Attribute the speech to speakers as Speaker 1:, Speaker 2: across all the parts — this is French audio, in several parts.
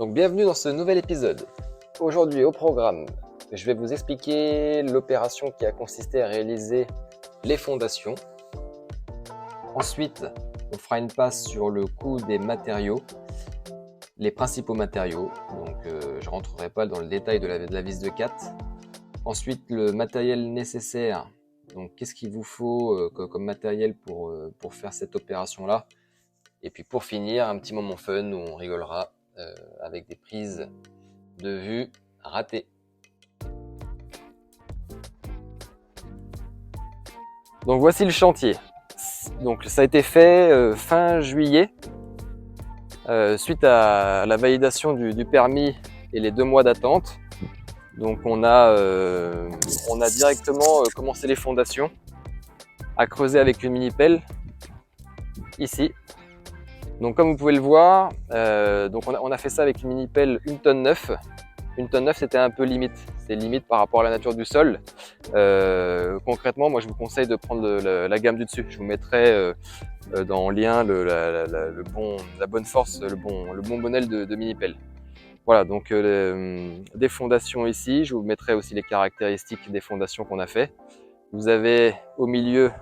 Speaker 1: Donc bienvenue dans ce nouvel épisode. Aujourd'hui au programme, je vais vous expliquer l'opération qui a consisté à réaliser les fondations. Ensuite, on fera une passe sur le coût des matériaux, les principaux matériaux. Donc je ne rentrerai pas dans le détail de la vis de 4. Ensuite, le matériel nécessaire. Donc qu'est-ce qu'il vous faut comme matériel pour faire cette opération-là. Et puis pour finir, un petit moment fun où on rigolera avec des prises de vue ratées. Donc voici le chantier. Donc ça a été fait fin juillet, suite à la validation du permis et les 2 mois d'attente. Donc on a directement commencé les fondations, à creuser avec une mini pelle ici. Donc comme vous pouvez le voir, donc on a fait ça avec une mini pelle 1,9 tonne. 1,9 tonne c'était un peu limite, c'est limite par rapport à la nature du sol. Concrètement, moi je vous conseille de prendre la gamme du dessus. Je vous mettrai en lien la bonne force, le bon modèle de mini pelle. Voilà, donc des fondations ici. Je vous mettrai aussi les caractéristiques des fondations qu'on a fait. Vous avez au milieu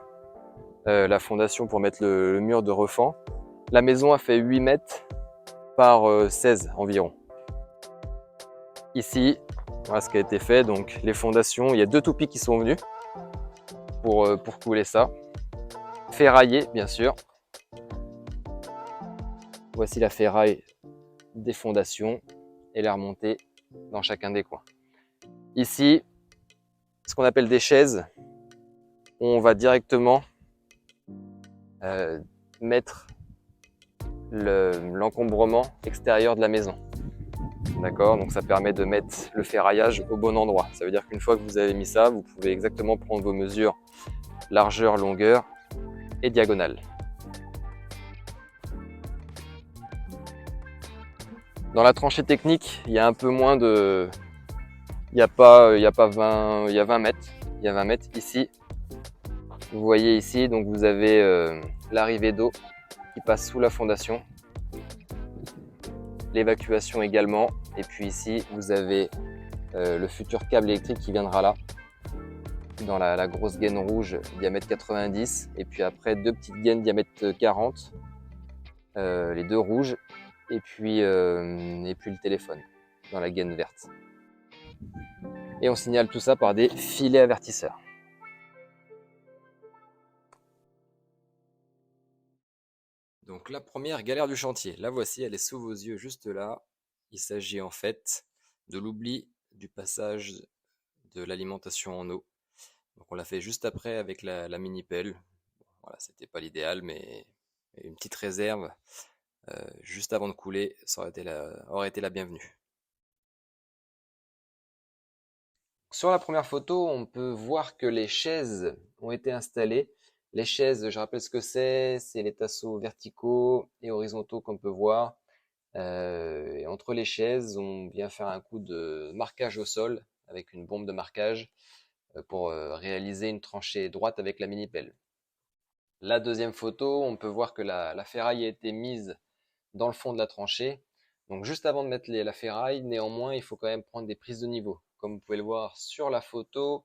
Speaker 1: la fondation pour mettre le mur de refend. La maison a fait 8 mètres par 16 environ. Ici, voilà ce qui a été fait. Donc les fondations, il y a 2 toupies qui sont venus pour couler ça. Ferraillé, bien sûr. Voici la ferraille des fondations et la remontée dans chacun des coins. Ici, ce qu'on appelle des chaises, on va directement mettre l'encombrement extérieur de la maison. D'accord, donc ça permet de mettre le ferraillage au bon endroit. Ça veut dire qu'une fois que vous avez mis ça, vous pouvez exactement prendre vos mesures largeur, longueur et diagonale. Dans la tranchée technique, il y a un peu moins de... Il y a 20 mètres. Il y a 20 mètres ici. Vous voyez ici, donc vous avez l'arrivée d'eau qui passe sous la fondation. L'évacuation également. Et puis ici, vous avez le futur câble électrique qui viendra là, dans la grosse gaine rouge diamètre 90. Et puis après, 2 petites gaines diamètre 40, les 2 rouges. Et puis le téléphone dans la gaine verte. Et on signale tout ça par des filets avertisseurs. Donc la première galère du chantier, la voici, elle est sous vos yeux juste là. Il s'agit en fait de l'oubli du passage de l'alimentation en eau. Donc on l'a fait juste après avec la mini pelle. Voilà, c'était pas l'idéal, mais une petite réserve juste avant de couler, ça aurait été la bienvenue. Sur la première photo, on peut voir que les chaises ont été installées. Les chaises, je rappelle ce que c'est les tasseaux verticaux et horizontaux qu'on peut voir. Et entre les chaises, on vient faire un coup de marquage au sol avec une bombe de marquage pour réaliser une tranchée droite avec la mini pelle. La deuxième photo, on peut voir que la ferraille a été mise dans le fond de la tranchée. Donc juste avant de mettre la ferraille, néanmoins, il faut quand même prendre des prises de niveau. Comme vous pouvez le voir sur la photo,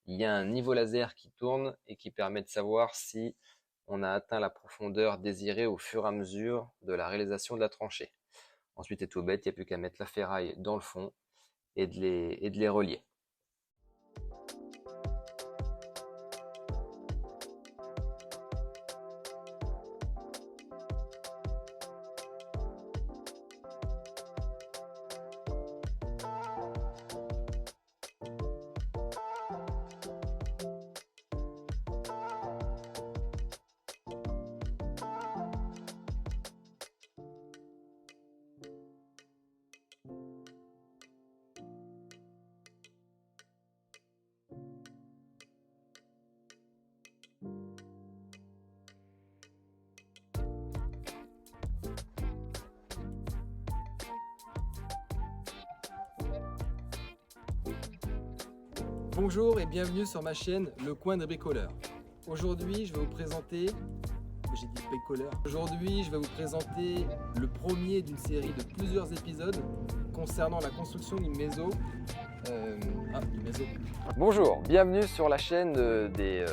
Speaker 1: il y a un niveau laser qui tourne et qui permet de savoir si on a atteint la profondeur désirée au fur et à mesure de la réalisation de la tranchée. Ensuite, c'est tout bête, il n'y a plus qu'à mettre la ferraille dans le fond et de les relier.
Speaker 2: Bonjour et bienvenue sur ma chaîne Le Coin des Bricoleurs. Aujourd'hui, je vais vous présenter J'ai dit speccoleur. Aujourd'hui, je vais vous présenter le premier d'une série de plusieurs épisodes concernant la construction d'une maison. Une maison.
Speaker 1: Bonjour, bienvenue sur la chaîne des